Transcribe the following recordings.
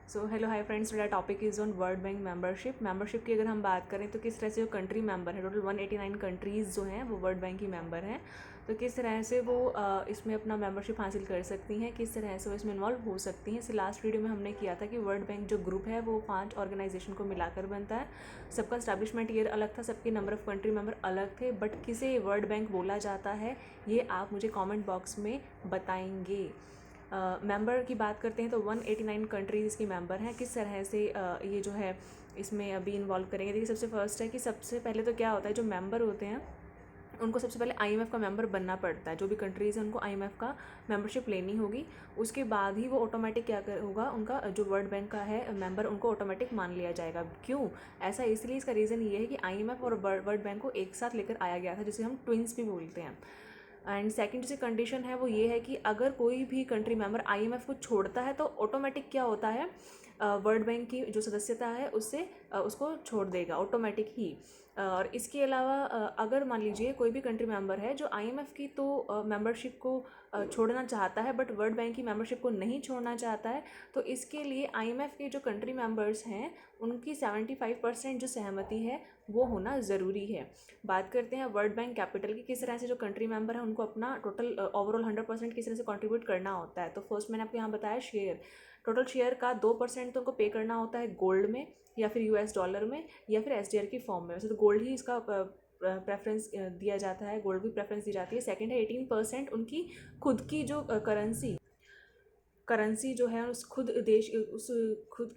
So hello hi friends, मेरा topic is on world bank membership की अगर हम बात करें तो किस तरह से जो कंट्री मेंबर है, टोटल 189 कंट्रीज़ जो हैं वो वर्ल्ड बैंक की मेंबर हैं। तो किस तरह से वो इसमें अपना मेंबरशिप हासिल कर सकती हैं, किस तरह से वो इसमें इन्वॉल्व हो सकती हैं। इसे लास्ट वीडियो में हमने किया था कि वर्ल्ड बैंक जो ग्रुप है वो 5 ऑर्गेनाइजेशन को मिलाकर बनता है। सबका स्टैब्लिशमेंट ईयर अलग था, सबके नंबर ऑफ़ कंट्री मेंबर अलग थे, बट किसे वर्ल्ड बैंक बोला जाता है ये आप मुझे कॉमेंट बॉक्स में बताएंगे। मेंबर की बात करते हैं तो 189 कंट्रीज़ इसकी मेंबर हैं। किस तरह से ये जो है इसमें अभी इन्वॉल्व करेंगे। देखिए, सबसे फर्स्ट है कि सबसे पहले तो क्या होता है, जो मेंबर होते हैं उनको सबसे पहले आईएमएफ का मेंबर बनना पड़ता है। जो भी कंट्रीज़ हैं उनको आईएमएफ का मेंबरशिप लेनी होगी। उसके बाद ही वो ऑटोमेटिक क्या कर होगा, उनका जो वर्ल्ड बैंक का है मेंबर उनको ऑटोमेटिक मान लिया जाएगा। क्यों ऐसा? इसलिए इसका रीज़न ये है कि आईएमएफ और वर्ल्ड बैंक को एक साथ लेकर आया गया था, जिसे हम ट्विंस भी बोलते हैं। एंड सेकंड जो कंडीशन है वो ये है कि अगर कोई भी कंट्री मेंबर आईएमएफ को छोड़ता है तो ऑटोमेटिक क्या होता है, वर्ल्ड बैंक की जो सदस्यता है उससे उसको छोड़ देगा ऑटोमेटिक ही। और इसके अलावा अगर मान लीजिए कोई भी कंट्री मेंबर है जो आईएमएफ की तो मेंबरशिप को छोड़ना चाहता है बट वर्ल्ड बैंक की मेंबरशिप को नहीं छोड़ना चाहता है, तो इसके लिए आईएमएफ के जो कंट्री मेंबर्स हैं उनकी 75% जो सहमति है वो होना ज़रूरी है। बात करते हैं वर्ल्ड बैंक कैपिटल की, किस तरह से जो कंट्री मेंबर है उनको अपना टोटल ओवरऑल 100% किस तरह से कंट्रीब्यूट करना होता है। तो फर्स्ट मैंने आपको यहाँ बताया शेयर, टोटल शेयर का 2% तो उनको पे करना होता है गोल्ड में या फिर यूएस डॉलर में या फिर एसडीआर की फॉर्म में। वैसे तो गोल्ड ही इसका प्रेफरेंस दिया जाता है, गोल्ड की प्रेफरेंस दी जाती है। सेकंड है 18% उनकी खुद की जो करेंसी जो है उस खुद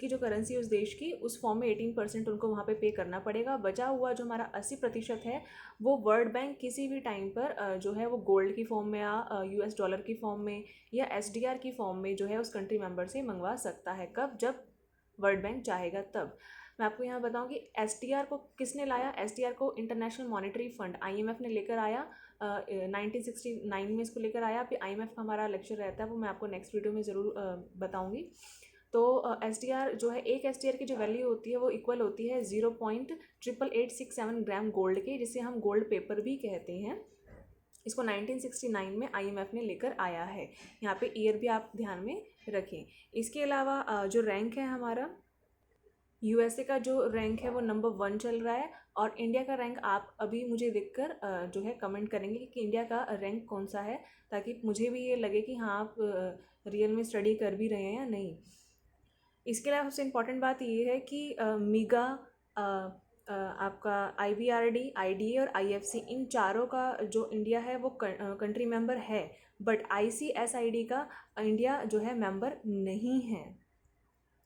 की जो करेंसी है उस देश की, उस फॉर्म में 18% उनको वहाँ पे करना पड़ेगा। बचा हुआ जो हमारा 80% है वो वर्ल्ड बैंक किसी भी टाइम पर जो है वो गोल्ड की फॉर्म में या यूएस डॉलर की फॉर्म में या एसडीआर की फॉर्म में जो है उस कंट्री मेंबर से मंगवा सकता है। कब? जब वर्ल्ड बैंक चाहेगा तब। मैं आपको यहाँ बताऊँ कि एसडीआर को किसने लाया। एसडीआर को इंटरनेशनल मॉनेटरी फंड आईएमएफ ने लेकर आया, 1969 में इसको लेकर आया। अभी आईएमएफ का हमारा लेक्चर रहता है, वो मैं आपको नेक्स्ट वीडियो में ज़रूर बताऊँगी। तो एसडीआर जो है, एक एसडीआर की जो वैल्यू होती है वो इक्वल होती है 0.88867 ग्राम गोल्ड के, जिसे हम गोल्ड पेपर भी कहते हैं। इसको 1969 में आईएमएफ ने लेकर आया है। यहाँ पे ईयर भी आप ध्यान में रखें। इसके अलावा जो रैंक है हमारा, यूएसए का जो रैंक है वो नंबर 1 चल रहा है। और इंडिया का रैंक आप अभी मुझे देखकर जो है कमेंट करेंगे कि इंडिया का रैंक कौन सा है, ताकि मुझे भी ये लगे कि हाँ आप रियल में स्टडी कर भी रहे हैं या नहीं। इसके अलावा सबसे इम्पॉर्टेंट बात ये है कि मीगा, आपका आईबीआरडी, आईडीए और आईएफसी, इन चारों का जो इंडिया है वो कंट्री मेंबर है, बट आईसीएसआईडी का इंडिया जो है मेंबर नहीं है।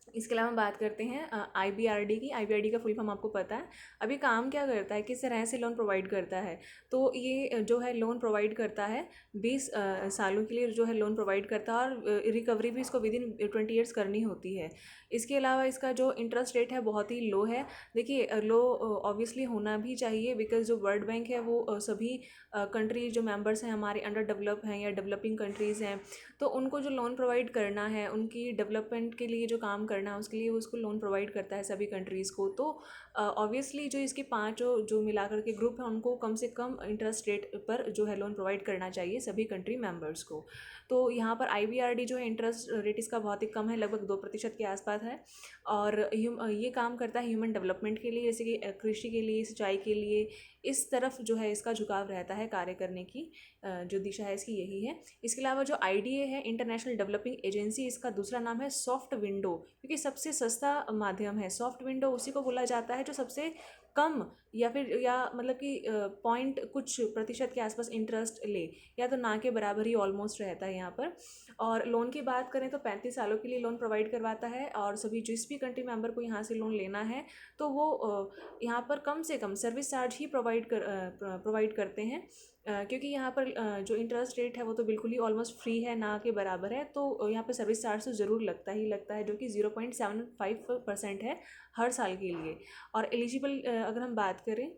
इसके अलावा हम बात करते हैं आईबीआरडी की। आईबीआरडी का फुल फॉर्म आपको पता है। अभी काम क्या करता है, किस तरह से लोन प्रोवाइड करता है। तो ये जो है लोन प्रोवाइड करता है 20 सालों के लिए जो है लोन प्रोवाइड करता है, और रिकवरी भी इसको विद इन 20 ईयर्स करनी होती है। इसके अलावा इसका जो इंटरेस्ट रेट है बहुत ही लो है। देखिए, लो ऑब्वियसली होना भी चाहिए, बिकॉज जो वर्ल्ड बैंक है वो सभी कंट्री जो मेंबर्स हैं हमारे अंडर डेवलप हैं या डेवलपिंग कंट्रीज़ हैं, तो उनको जो लोन प्रोवाइड करना है, उनकी डेवलपमेंट के लिए जो काम करना है उसके लिए वो उसको लोन प्रोवाइड करता है सभी कंट्रीज़ को। तो ऑब्वियसली जो इसके पाँचों जो मिलाकर के ग्रुप हैं उनको कम से कम इंटरेस्ट रेट पर जो है लोन प्रोवाइड करना चाहिए सभी कंट्री मेंबर्स को। तो यहाँ पर आईबीआरडी जो है इंटरेस्ट रेट इसका बहुत ही कम है, लगभग 2% के आसपास है। और ये काम करता है ह्यूमन डेवलपमेंट के लिए, जैसे कि कृषि के लिए, सिंचाई के लिए, इस तरफ जो है इसका झुकाव रहता है। कार्य करने की जो दिशा है इसकी यही है। इसके अलावा जो आईडीए है, इंटरनेशनल डेवलपिंग एजेंसी, इसका दूसरा नाम है सॉफ्ट विंडो, क्योंकि सबसे सस्ता माध्यम है। सॉफ्ट विंडो उसी को बोला जाता है जो सबसे कम या फिर या मतलब कि पॉइंट कुछ प्रतिशत के आसपास इंटरेस्ट ले, या तो ना के बराबर ही ऑलमोस्ट रहता है यहाँ पर। और लोन की बात करें तो 35 सालों के लिए लोन प्रोवाइड करवाता है, और सभी जिस भी कंट्री मेंबर को यहाँ से लोन लेना है तो वो यहाँ पर कम से कम सर्विस चार्ज ही प्रोवाइड करते हैं, क्योंकि यहाँ पर जो इंटरेस्ट रेट है वो तो बिल्कुल ही ऑलमोस्ट फ्री है, ना के बराबर है। तो यहाँ पर सर्विस चार्ज तो ज़रूर लगता ही लगता है, जो कि 0.75% है हर साल के लिए। और एलिजिबल अगर हम बात करें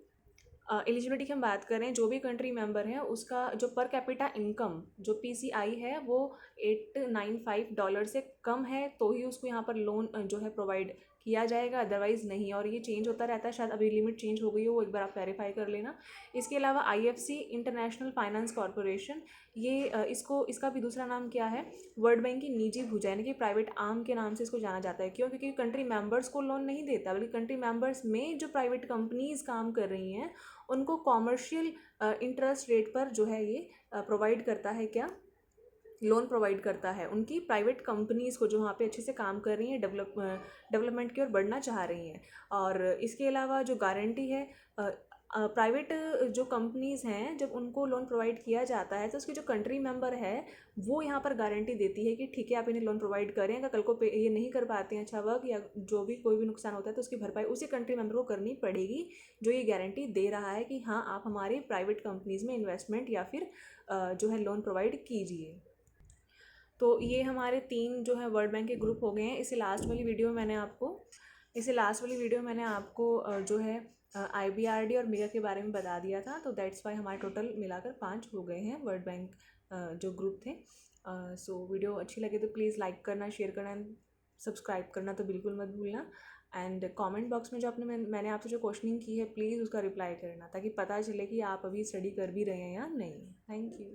एलिजिबिलिटी की हम बात करें, जो भी कंट्री मेंबर है उसका जो पर कैपिटा इनकम जो पीसीआई है वो $895 से कम है तो ही उसको यहाँ पर लोन जो है प्रोवाइड किया जाएगा, अदरवाइज़ नहीं। और ये चेंज होता रहता है, शायद अभी लिमिट चेंज हो गई हो, वो एक बार आप वेरीफाई कर लेना। इसके अलावा आईएफसी इंटरनेशनल फाइनेंस कॉरपोरेशन, ये इसका भी दूसरा नाम क्या है, वर्ल्ड बैंक की निजी भुजा, यानी कि प्राइवेट आर्म के नाम से इसको जाना जाता है। क्यों? क्योंकि कंट्री मेंबर्स को लोन नहीं देता, बल्कि कंट्री मेंबर्स में जो प्राइवेट कंपनीज काम कर रही हैं उनको कॉमर्शियल इंटरेस्ट रेट पर जो है ये प्रोवाइड करता है, क्या लोन प्रोवाइड करता है उनकी प्राइवेट कंपनीज़ को जो वहाँ पे अच्छे से काम कर रही हैं, डेवलपमेंट की ओर बढ़ना चाह रही हैं। और इसके अलावा जो गारंटी है, प्राइवेट जो कंपनीज़ हैं जब उनको लोन प्रोवाइड किया जाता है तो उसकी जो कंट्री मेंबर है वो यहाँ पर गारंटी देती है कि ठीक है आप इन्हें लोन प्रोवाइड करें, अगर कल को ये नहीं कर पाते हैं अच्छा वर्क या जो भी कोई भी नुकसान होता है तो उसकी भरपाई उसी कंट्री मेंबर को करनी पड़ेगी जो ये गारंटी दे रहा है कि हाँ आप हमारी प्राइवेट कंपनीज़ में इन्वेस्टमेंट या फिर जो है लोन प्रोवाइड कीजिए। तो ये हमारे 3 जो है वर्ल्ड बैंक के ग्रुप हो गए हैं। इसे लास्ट वाली वीडियो में मैंने आपको जो है आईबीआरडी और मिगा के बारे में बता दिया था, तो दैट्स वाई हमारे टोटल मिलाकर 5 हो गए हैं वर्ल्ड बैंक जो ग्रुप थे। सो वीडियो अच्छी लगे तो प्लीज़ लाइक करना, शेयर करना एंड सब्सक्राइब करना तो बिल्कुल मत भूलना। एंड कमेंट बॉक्स में जो मैंने आपसे जो क्वेश्चनिंग की है प्लीज़ उसका रिप्लाई करना ताकि पता चले कि आप अभी स्टडी कर भी रहे हैं या नहीं। Thank you.